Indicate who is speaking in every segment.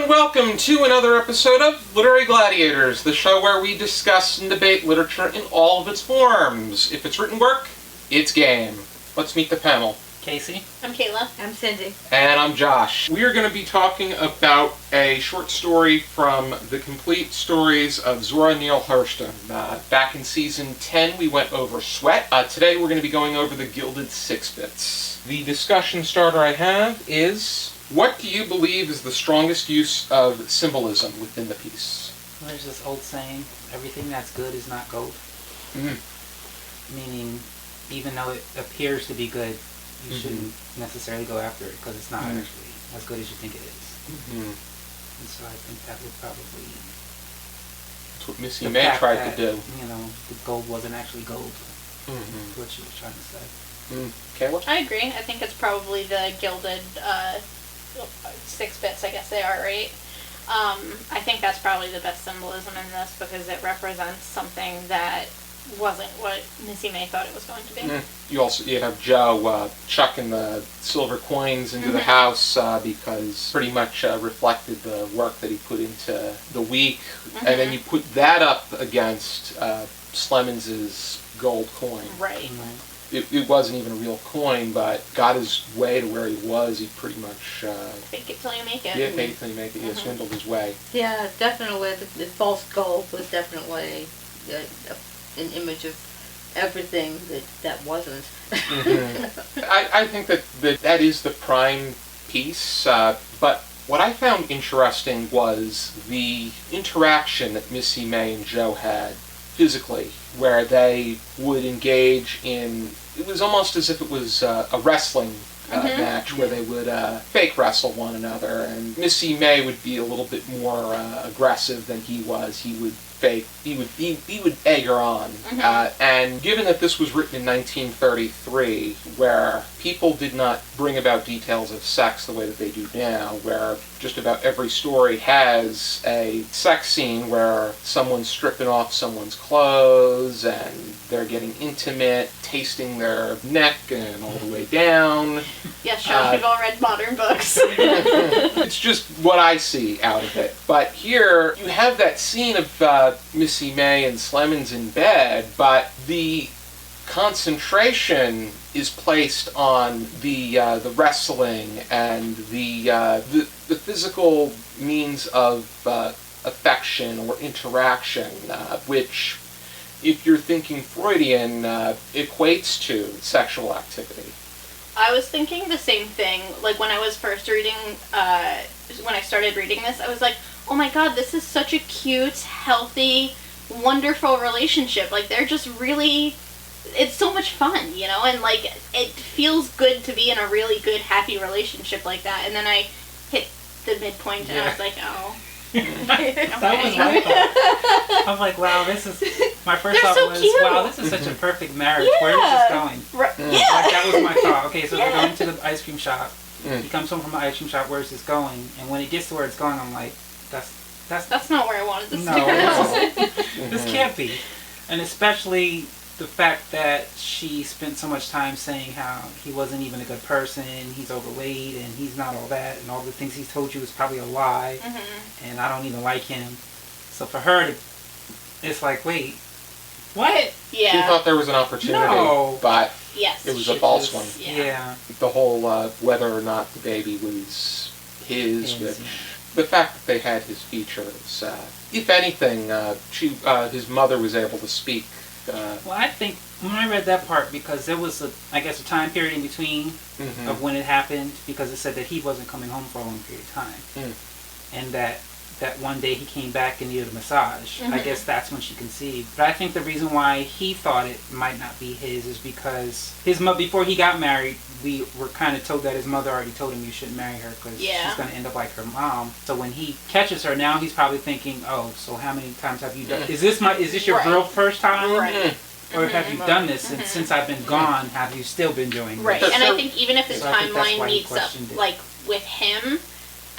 Speaker 1: and welcome to another episode of Literary Gladiators, the show where we discuss and debate literature in all of its forms. If it's written work, it's game. Let's meet the panel.
Speaker 2: Casey.
Speaker 3: I'm Kaila.
Speaker 4: I'm Cyndi.
Speaker 1: And I'm Josh. We are going to be talking about a short story from the complete stories of Zora, Neale, Hurston. Back in season 10, we went over Sweat. Today, we're going to be going over the Gilded 6-bits. The discussion starter I have is, what do you believe is the strongest use of symbolism within the piece?
Speaker 2: Well, there's this old saying, everything that's good is not gold. Meaning, even though it appears to be good, you shouldn't necessarily go after it because it's not actually as good as you think it is. And so I think that would probably...
Speaker 1: That's what Missy May tried to do.
Speaker 2: You know, the gold wasn't actually gold. That's what she was trying to say.
Speaker 1: Kaila?
Speaker 3: I agree. I think it's probably the Gilded 6-bits, I guess they are, right? I think that's probably the best symbolism in this because it represents something that wasn't what Missy May thought it was going to be.
Speaker 1: You have Joe chucking the silver coins into the house because pretty much reflected the work that he put into the week, and then you put that up against Slemons' gold coin.
Speaker 3: Right.
Speaker 1: It wasn't even a real coin, but got his way to where he was. He pretty much...
Speaker 3: fake it till you make it.
Speaker 1: Yeah, fake it till you make it. He swindled his way.
Speaker 4: Yeah, definitely. The false gold was definitely an image of everything that wasn't.
Speaker 1: I think that is the prime piece, but what I found interesting was the interaction that Missy May and Joe had physically, where they would engage in, it was almost as if it was a wrestling match where they would fake wrestle one another, and Missy May would be a little bit more aggressive than he was. He would egg her on. And given that this was written in 1933, where people did not bring about details of sex the way that they do now, where just about every story has a sex scene where someone's stripping off someone's clothes and they're getting intimate, tasting their neck and all the way down.
Speaker 3: Yes, Josh, we've all read modern books.
Speaker 1: It's just what I see out of it. But here, you have that scene of Missy May and Slemons in bed, but the concentration is placed on the wrestling and the physical means of affection or interaction, which, if you're thinking Freudian, equates to sexual activity.
Speaker 3: I was thinking the same thing. Like, when I was first reading, when I started reading this, I was like, oh my god, this is such a cute, healthy, wonderful relationship. Like, they're just really... It's so much fun, you know? And, like, it feels good to be in a really good, happy relationship like that. And then I hit the midpoint, and I was like, oh...
Speaker 2: That was my thought. I'm like, wow, this is... My first thought was,
Speaker 3: cute.
Speaker 2: wow, this is such a perfect marriage. Where is this going?
Speaker 3: Right.
Speaker 2: Like, that was my thought. Okay, so they're going to the ice cream shop. He comes home from the ice cream shop. Where's this going? And when it gets to where it's going, I'm like, that's
Speaker 3: not where I wanted this to go.
Speaker 2: No, this can't be. And especially the fact that she spent so much time saying how he wasn't even a good person, he's overweight, and he's not all that, and all the things he's told you is probably a lie, and I don't even like him. So for her, it's like, wait, what?
Speaker 3: Yeah.
Speaker 1: She thought there was an opportunity, but it was a false one.
Speaker 2: Yeah.
Speaker 1: The whole whether or not the baby was his, which the fact that they had his features, if anything, his mother was able to speak.
Speaker 2: Well, I think when I read that part, because there was a time period in between of when it happened, because it said that he wasn't coming home for a long period of time, and that one day he came back and needed a massage. I guess that's when she conceived. But I think the reason why he thought it might not be his is because his mother, before he got married, we were kind of told that his mother already told him you shouldn't marry her because she's going to end up like her mom. So when he catches her, now he's probably thinking, oh, so how many times have you done? Is this your girl first time?
Speaker 3: Right.
Speaker 2: Or have you done this, and since I've been gone, have you still been doing this?
Speaker 3: Right, and I think even if the timeline meets up, like, with him,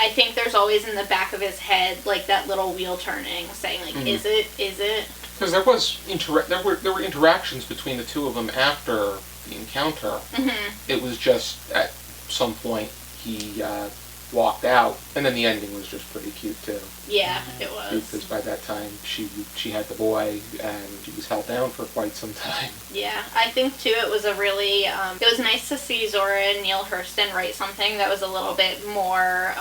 Speaker 3: I think there's always in the back of his head, like, that little wheel turning, saying, like, is it?
Speaker 1: Because there were interactions between the two of them after the encounter. It was just, at some point, he walked out. And then the ending was just pretty cute too.
Speaker 3: Yeah, it was.
Speaker 1: Because by that time she had the boy and she was held down for quite some time.
Speaker 3: Yeah, I think too it was a really, it was nice to see Zora and Neale Hurston write something that was a little bit more,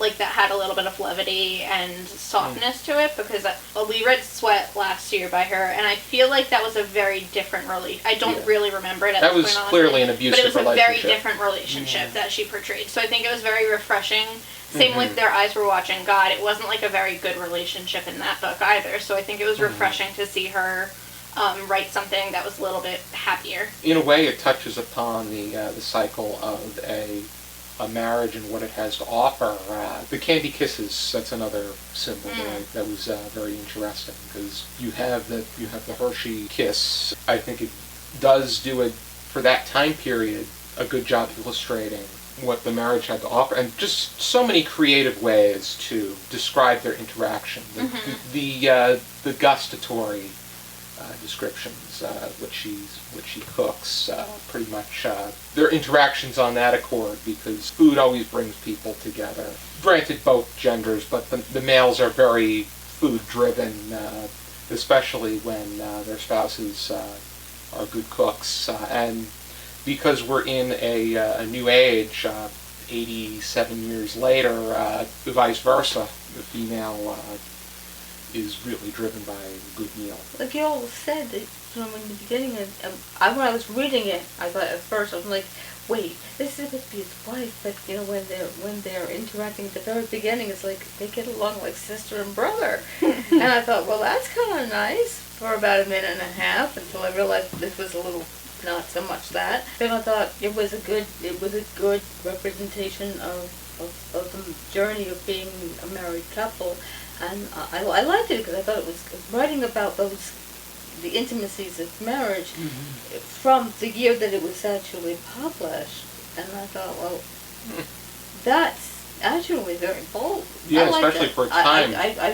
Speaker 3: like that had a little bit of levity and softness to it, because we read Sweat last year by her, and I feel like that was a very different relationship. I don't really remember it at
Speaker 1: that
Speaker 3: this
Speaker 1: was
Speaker 3: point,
Speaker 1: clearly
Speaker 3: honestly,
Speaker 1: an abusive
Speaker 3: relationship. But it was a very
Speaker 1: relationship.
Speaker 3: different relationship that she portrayed. So I think it was very refreshing. Same with Their Eyes Were Watching God. It wasn't like a very good relationship in that book either. So I think it was refreshing to see her write something that was a little bit happier.
Speaker 1: In a way, it touches upon the cycle of a marriage and what it has to offer. The candy kisses, that's another symbol that was very interesting, because you have the Hershey kiss. I think it does do it for that time period a good job illustrating what the marriage had to offer, and just so many creative ways to describe their interaction. The gustatory descriptions, what she cooks, pretty much their interactions on that accord, because food always brings people together. Granted, both genders, but the males are very food-driven, especially when their spouses are good cooks, and because we're in a new age, 87 years later, vice versa, the female is really driven by a good meal.
Speaker 4: Like you all said, that from the beginning, when I was reading it, I thought at first, I was like, wait, this is supposed to be his wife, but you know, when they're interacting at the very beginning, it's like they get along like sister and brother. And I thought, well, that's kind of nice for about a minute and a half, until I realized this was a little not so much that. Then I thought it was a good representation of the journey of being a married couple, and I liked it because I thought it was writing about the intimacies of marriage from the year that it was actually published, and I thought, well, that's actually very bold.
Speaker 1: Yeah, especially for its time.
Speaker 4: I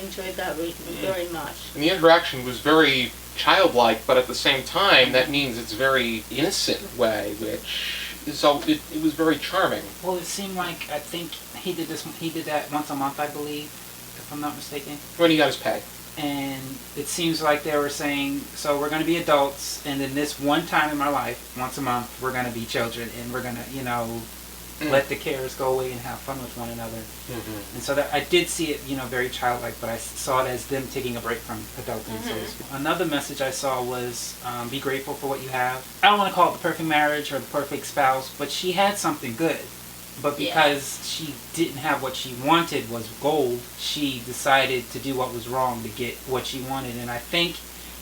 Speaker 4: enjoyed that reading very much.
Speaker 1: And the interaction was very childlike, but at the same time, that means it's very innocent way, which is it was very charming.
Speaker 2: Well, it seemed like, I think he did that once a month, I believe, if I'm not mistaken.
Speaker 1: When he got his pay.
Speaker 2: And it seems like they were saying, so we're going to be adults, and then this one time in my life, once a month, we're going to be children, and we're going to, let the cares go away and have fun with one another. And so that I did see it, very childlike, but I saw it as them taking a break from adulting. So another message I saw was, be grateful for what you have. I don't want to call it the perfect marriage or the perfect spouse, but she had something good. But because she didn't have what she wanted was gold, she decided to do what was wrong to get what she wanted. And I think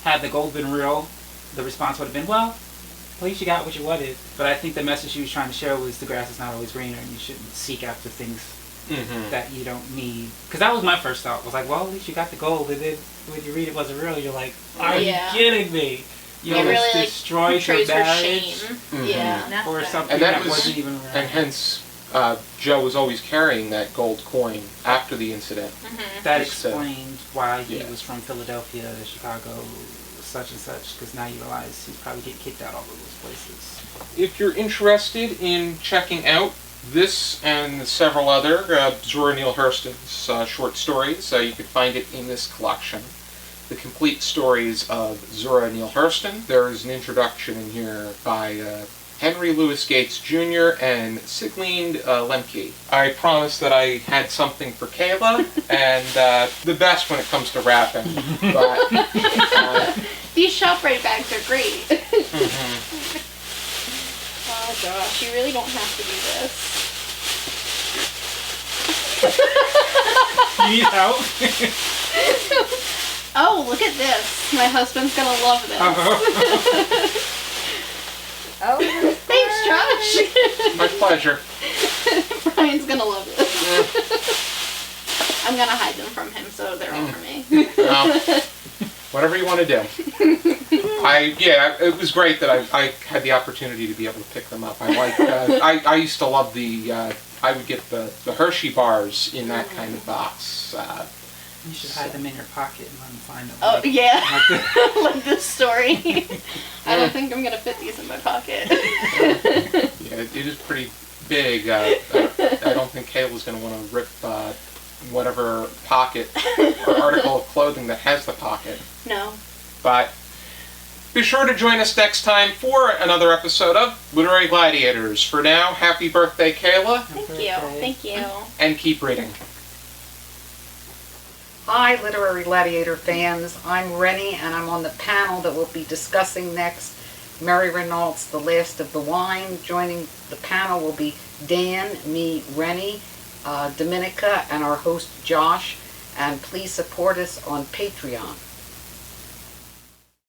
Speaker 2: had the gold been real, the response would have been, well, at least you got what you wanted. But I think the message she was trying to share was the grass is not always greener, and you shouldn't seek after things that you don't need. Because that was my first thought. Was like, well, at least you got the gold. And then when you read it wasn't real, you're like, are you kidding me? You almost
Speaker 3: really,
Speaker 2: destroyed your marriage
Speaker 3: Yeah.
Speaker 2: for something
Speaker 1: And
Speaker 2: that wasn't even real.
Speaker 1: And hence, Joe was always carrying that gold coin after the incident.
Speaker 2: That explained why he was from Philadelphia, Chicago, such and such, because now you realize he's probably getting kicked out all of those places.
Speaker 1: If you're interested in checking out this and several other Zora Neale Hurston's short stories, you can find it in this collection. The complete stories of Zora Neale Hurston. There is an introduction in here by Henry Louis Gates Jr. and Sigline Lemke. I promised that I had something for Kaila, and the best when it comes to rapping. But
Speaker 3: these ShopRite bags are great. Oh gosh, you really don't have to do this.
Speaker 2: You need help?
Speaker 3: Oh, look at this. My husband's gonna love this.
Speaker 4: Oh,
Speaker 3: thanks, Josh.
Speaker 1: my pleasure.
Speaker 3: Brian's gonna love this. I'm gonna hide them from him, so they're all for me.
Speaker 1: Whatever you want to do. It was great that I had the opportunity to be able to pick them up. I used to love I would get the Hershey bars in that kind of box.
Speaker 2: You should hide them in your pocket and let them find them.
Speaker 3: Oh, yeah. Like this story. I don't think I'm going to fit these in my pocket.
Speaker 1: Yeah, it is pretty big. I don't I don't think Kayla's going to want to rip whatever pocket or article of clothing that has the pocket.
Speaker 3: No.
Speaker 1: But be sure to join us next time for another episode of Literary Gladiators. For now, happy birthday, Kaila.
Speaker 3: Thank you.
Speaker 1: And keep reading.
Speaker 5: Hi, Literary Gladiator fans. I'm Rennie, and I'm on the panel that we'll be discussing next, Mary Renault's The Last of the Wine. Joining the panel will be Dan, me, Rennie, Dominica, and our host Josh. And please support us on Patreon.